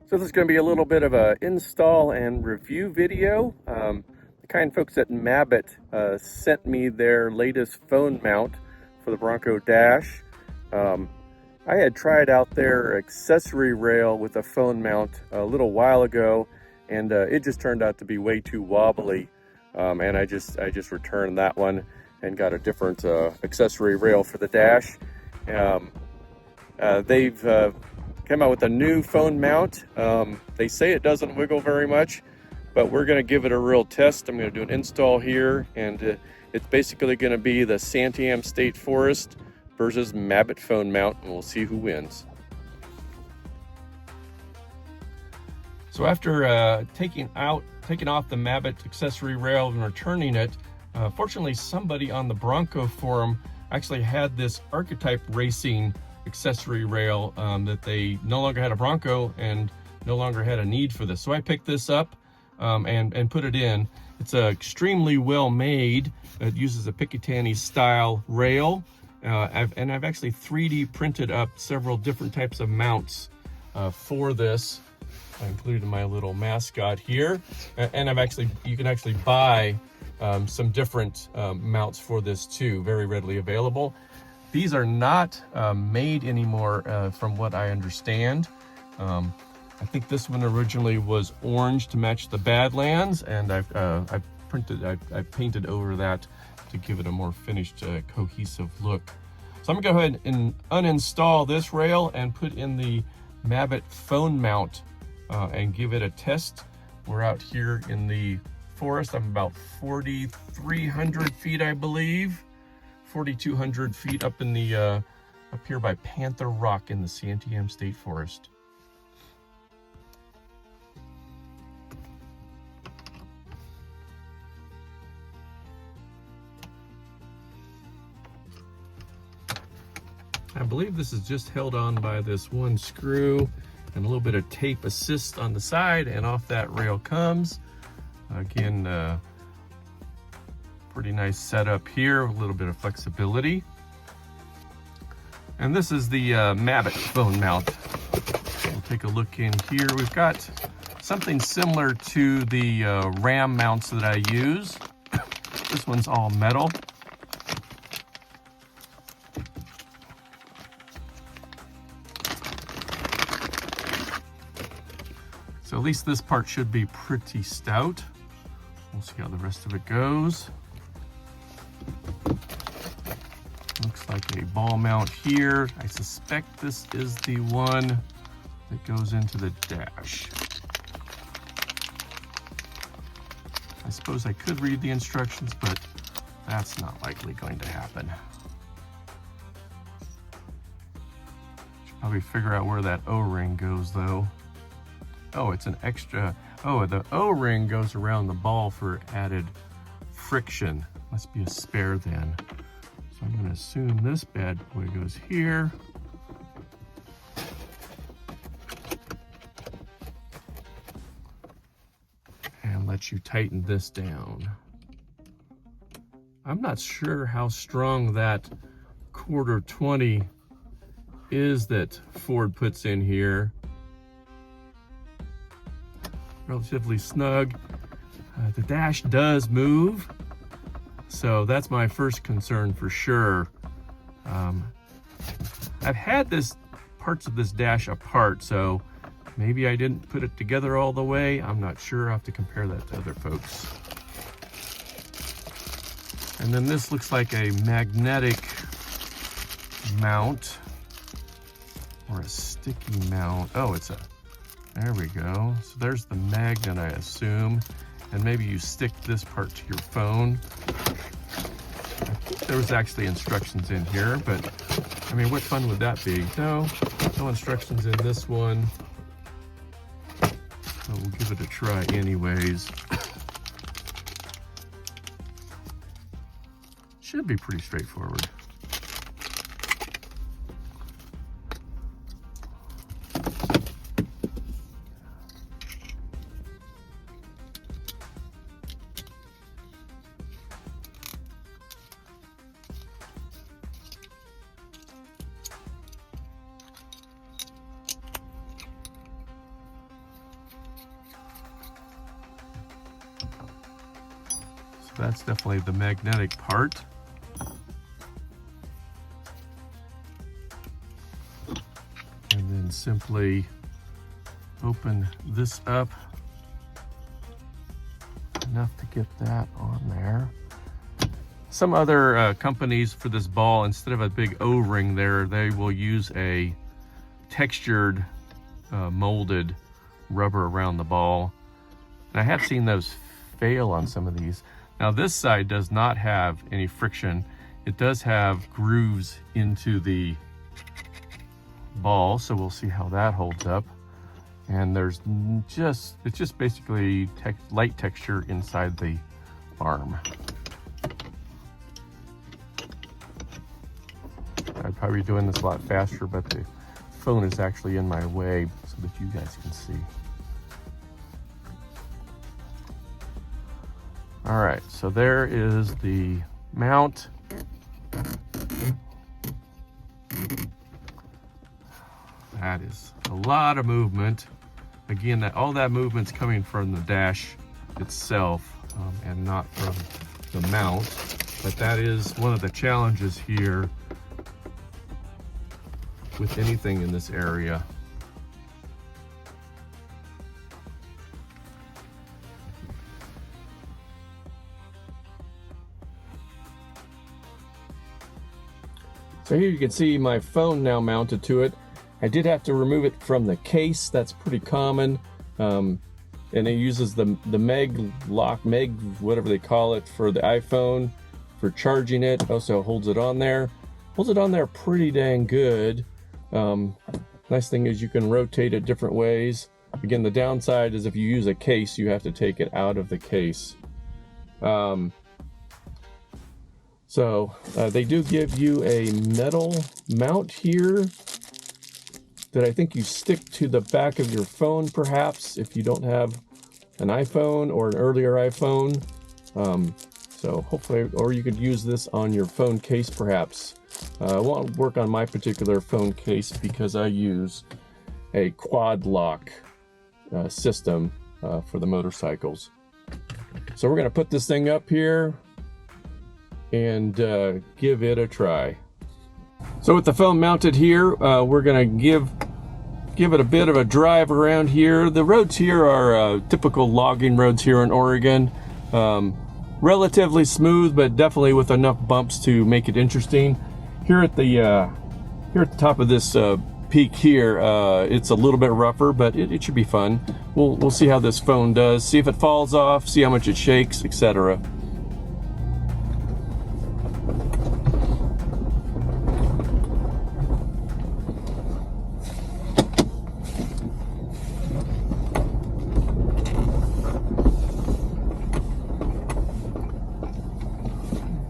So this is going to be a little bit of a install and review video. The kind folks at Mabett sent me their latest phone mount for the Bronco Dash. I had tried out their accessory rail with a phone mount a little while ago, and it just turned out to be way too wobbly. And I just returned that one and got a different accessory rail for the Dash. They've come out with a new phone mount. They say it doesn't wiggle very much, but we're going to give it a real test. I'm going to do an install here, and it's basically going to be the Santiam State Forest versus Mabett Phone Mount, and we'll see who wins. So after taking off the Mabett accessory rail and returning it, fortunately somebody on the Bronco forum actually had this Archetype Racing accessory rail that they no longer had a Bronco and no longer had a need for this. So I picked this up and put it in. It's extremely well made. It uses a Picatinny style rail. I've actually 3D printed up several different types of mounts for this. I included my little mascot here, and you can actually buy some different mounts for this too, very readily available. These are not made anymore from what I understand. I think this one originally was orange to match the Badlands, and I've painted over that to give it a more finished, cohesive look. So I'm gonna go ahead and uninstall this rail and put in the Mabett phone mount and give it a test. We're out here in the forest. I'm about 4,300 feet, I believe. 4,200 feet up in the up here by Panther Rock in the Santiam State Forest. I believe this is just held on by this one screw and a little bit of tape assist on the side, and off that rail comes. Again, pretty nice setup here, a little bit of flexibility. And this is the Mabett phone mount. We'll take a look in here. We've got something similar to the Ram mounts that I use. This one's all metal. So at least this part should be pretty stout. We'll see how the rest of it goes. Looks like a ball mount here. I suspect this is the one that goes into the Dash. I suppose I could read the instructions, but that's not likely going to happen. Should probably figure out where that O-ring goes though. Oh, it's an extra, oh, the O-ring goes around the ball for added friction. Must be a spare then. So I'm gonna assume this bad boy goes here. And let you tighten this down. I'm not sure how strong that 1/4-20 is that Ford puts in here. Relatively snug. The Dash does move, so that's my first concern for sure. I've had parts of this Dash apart, so maybe I didn't put it together all the way. I'm not sure. I'll have to compare that to other folks. And then this looks like a magnetic mount or a sticky mount. Oh, there we go. So there's the magnet, I assume. And maybe you stick this part to your phone. I think there was actually instructions in here, but I mean, what fun would that be? No instructions in this one. So we'll give it a try anyways. Should be pretty straightforward. that's definitely the magnetic part. And then simply open this up enough to get that on there. Some other companies for this ball, instead of a big O-ring there, they will use a textured molded rubber around the ball. And I have seen those fail on some of these. Now this side does not have any friction. It does have grooves into the ball, so we'll see how that holds up. And there's it's just basically light texture inside the arm. I'd probably be doing this a lot faster, but the phone is actually in my way so that you guys can see. All right, so there is the mount. That is a lot of movement. Again, all that movement's coming from the dash itself and not from the mount. But that is one of the challenges here with anything in this area. So here you can see my phone now mounted to it. I did have to remove it from the case. That's pretty common. And it uses the Meg lock, whatever they call it, for the iPhone, for charging it. Also holds it on there. Holds it on there pretty dang good. Nice thing is you can rotate it different ways. Again, the downside is if you use a case, you have to take it out of the case. So they do give you a metal mount here that I think you stick to the back of your phone, perhaps, if you don't have an iPhone or an earlier iPhone. So hopefully, or you could use this on your phone case, perhaps. It won't work on my particular phone case because I use a quad lock system for the motorcycles. So we're gonna put this thing up here and give it a try. So with the phone mounted here, we're gonna give it a bit of a drive around here. The roads here are typical logging roads here in Oregon. Relatively smooth, but definitely with enough bumps to make it interesting. Here at the top of this peak here, it's a little bit rougher, but it should be fun. We'll see how this phone does, see if it falls off, see how much it shakes, etc.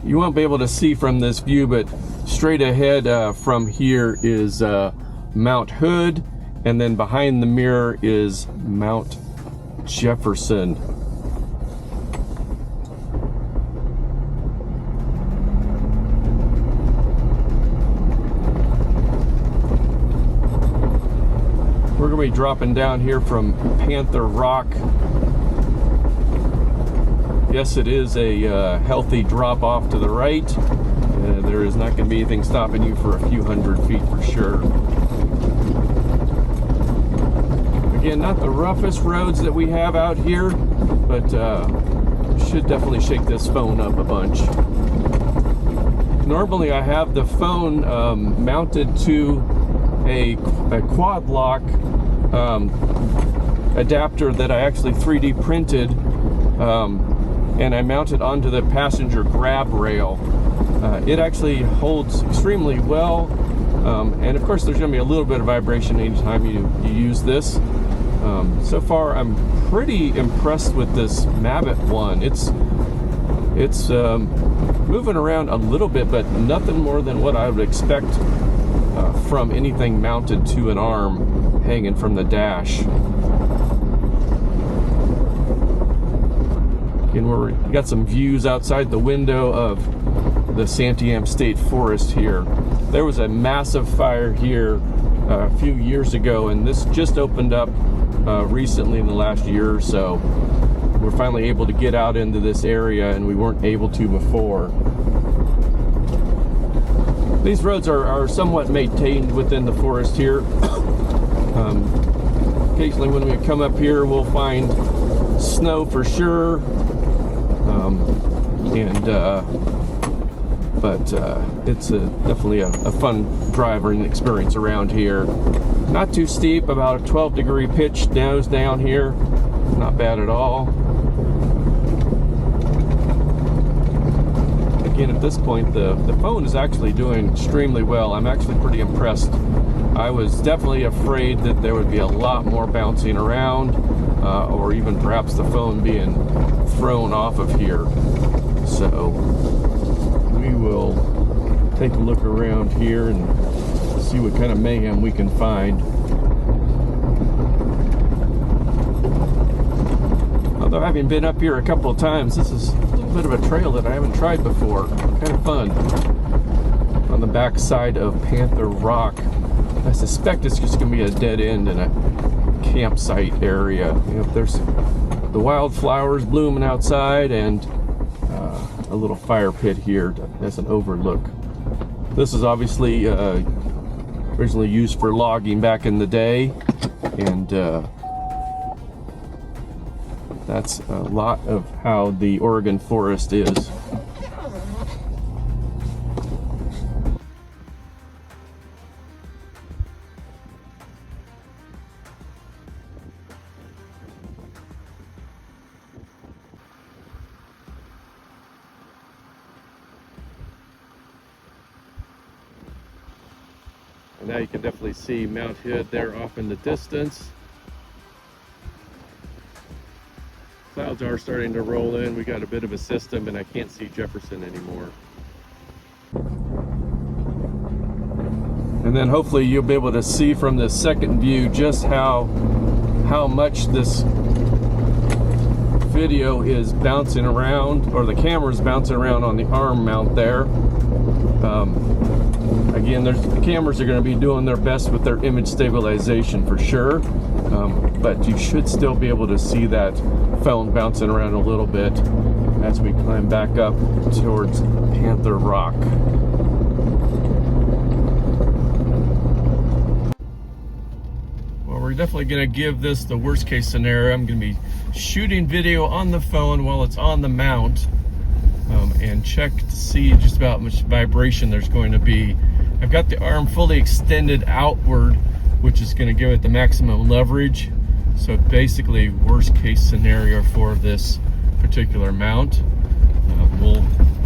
You won't be able to see from this view, but straight ahead from here is Mount Hood, and then behind the mirror is Mount Jefferson. We're going to be dropping down here from Panther Rock. Yes, it is a healthy drop off to the right. There is not going to be anything stopping you for a few hundred feet for sure. Again, not the roughest roads that we have out here, but should definitely shake this phone up a bunch. Normally I have the phone mounted to a quad lock adapter that I actually 3D printed, and I mount it onto the passenger grab rail. It actually holds extremely well, and of course there's going to be a little bit of vibration anytime you use this. So far I'm pretty impressed with this Mabett one. It's moving around a little bit, but nothing more than what I would expect from anything mounted to an arm hanging from the dash. And we got some views outside the window of the Santiam State Forest here. There was a massive fire here a few years ago, and this just opened up recently in the last year or so. we're finally able to get out into this area, and we weren't able to before. These roads are somewhat maintained within the forest here. Occasionally when we come up here, we'll find snow for sure. But it's definitely a fun driving experience around here. Not too steep, about a 12-degree pitch nose down here. Not bad at all. Again, at this point, the phone is actually doing extremely well. I'm actually pretty impressed. I was definitely afraid that there would be a lot more bouncing around, or even perhaps the phone being thrown off of here. So we will take a look around here and see what kind of mayhem we can find. Although having been up here a couple of times, this is a little bit of a trail that I haven't tried before. Kind of fun. On the back side of Panther Rock. I suspect it's just going to be a dead end in a campsite area. You know, there's the wildflowers blooming outside, and a little fire pit here as an overlook. This is obviously originally used for logging back in the day, and that's a lot of how the Oregon forest is. And now you can definitely see Mount Hood there off in the distance. Clouds are starting to roll in. We got a bit of a system, and I can't see Jefferson anymore. And then hopefully you'll be able to see from this second view just how much this video is bouncing around, or the camera's bouncing around on the arm mount there. Again, the cameras are going to be doing their best with their image stabilization for sure, but you should still be able to see that phone bouncing around a little bit as we climb back up towards Panther Rock. Well, we're definitely going to give this the worst case scenario. I'm going to be shooting video on the phone while it's on the mount, and check to see just about how much vibration there's going to be. I've got the arm fully extended outward, which is going to give it the maximum leverage. So basically, worst case scenario for this particular mount. We'll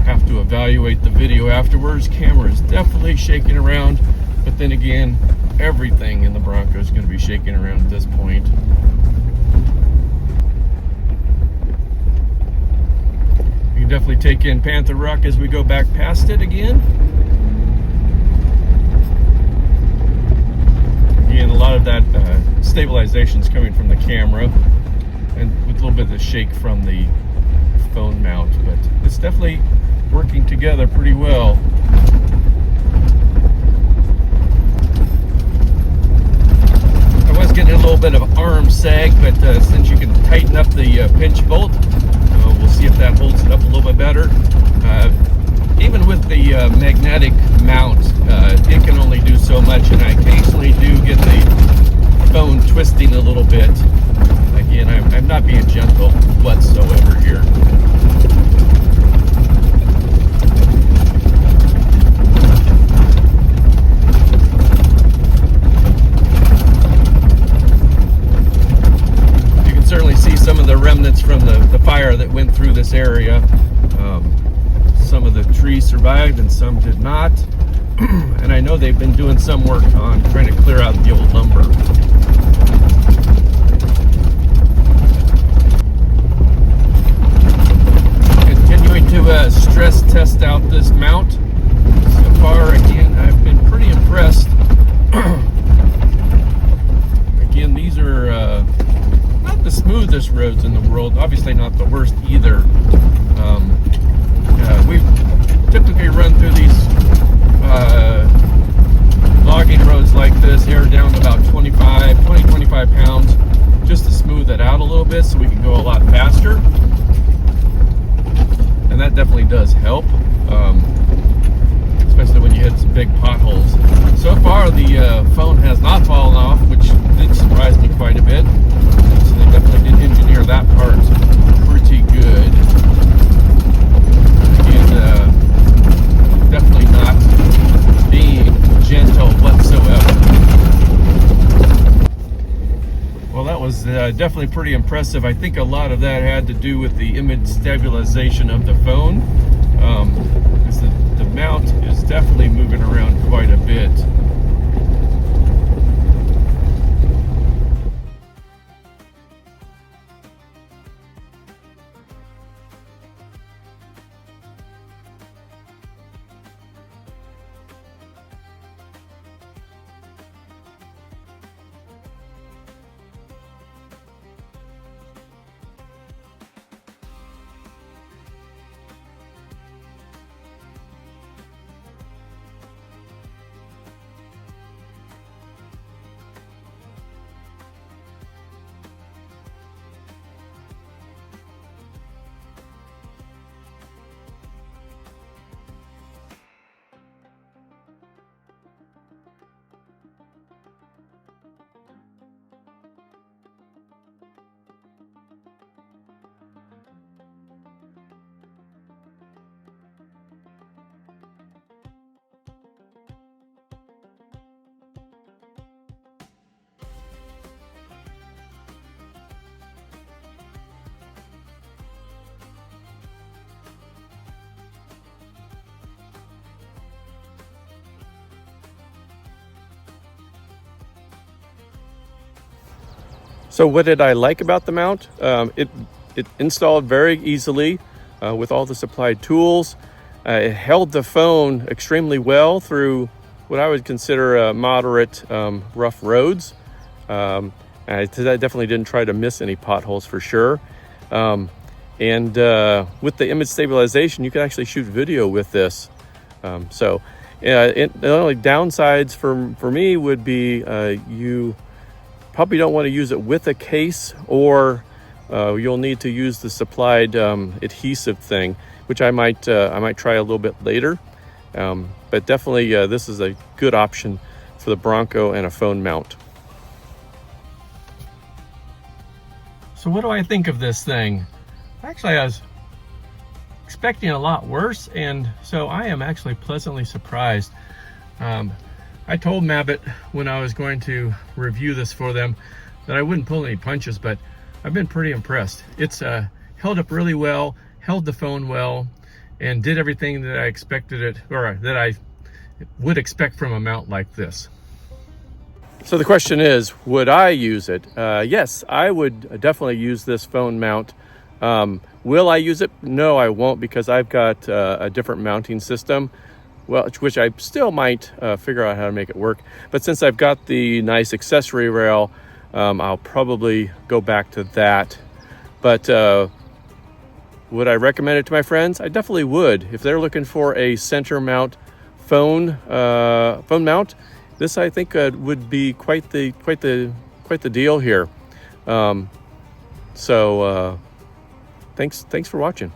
have to evaluate the video afterwards. Camera is definitely shaking around, but then again, everything in the Bronco is going to be shaking around at this point. You can definitely take in Panther Rock as we go back past it again. Again, a lot of that stabilization is coming from the camera, and with a little bit of the shake from the phone mount, but it's definitely working together pretty well. I was getting a little bit of arm sag, but since you can tighten up the pinch bolt, we'll see if that holds it up a little bit better. Even with the magnetic mount, it can only do so much, and I occasionally do get the phone twisting a little bit. Again, I'm not being gentle whatsoever here. You can certainly see some of the remnants from the fire that went through this area. Some of the trees survived and some did not. And I know they've been doing some work on trying to clear out the old lumber. Continuing to stress test out this mount. So far, again, I've been pretty impressed. Again, these are not the smoothest roads in the world. Obviously not the worst either. We've typically run through these logging roads like this here down to about 25 pounds just to smooth it out a little bit. bit so we can go a lot faster. And that definitely does help, especially when you hit some big potholes. So far, the phone has not fallen off, which did surprise me quite a bit. So they definitely did engineer that part pretty good. And definitely not being gentle whatsoever. Well, that was definitely pretty impressive. I think a lot of that had to do with the image stabilization of the phone. Because the mount is definitely moving around quite a bit. So what did I like about the mount? It installed very easily with all the supplied tools. It held the phone extremely well through what I would consider moderate rough roads. I definitely didn't try to miss any potholes for sure. And with the image stabilization, you can actually shoot video with this. The only downsides for me would be you probably don't want to use it with a case, or you'll need to use the supplied adhesive thing, which I might try a little bit later. But definitely this is a good option for the Bronco and a phone mount. So what do I think of this thing? Actually, I was expecting a lot worse, and so I am actually pleasantly surprised. I told Mabett when I was going to review this for them that I wouldn't pull any punches, but I've been pretty impressed. It's held up really well, held the phone well, and did everything that I expected it, or that I would expect from a mount like this. So the question is, would I use it? Yes, I would definitely use this phone mount. Will I use it? No, I won't, because I've got a different mounting system, which I still might figure out how to make it work. But since I've got the nice accessory rail, I'll probably go back to that. But would I recommend it to my friends? I definitely would. If they're looking for a center mount phone mount, this I think would be quite the deal here. Thanks for watching.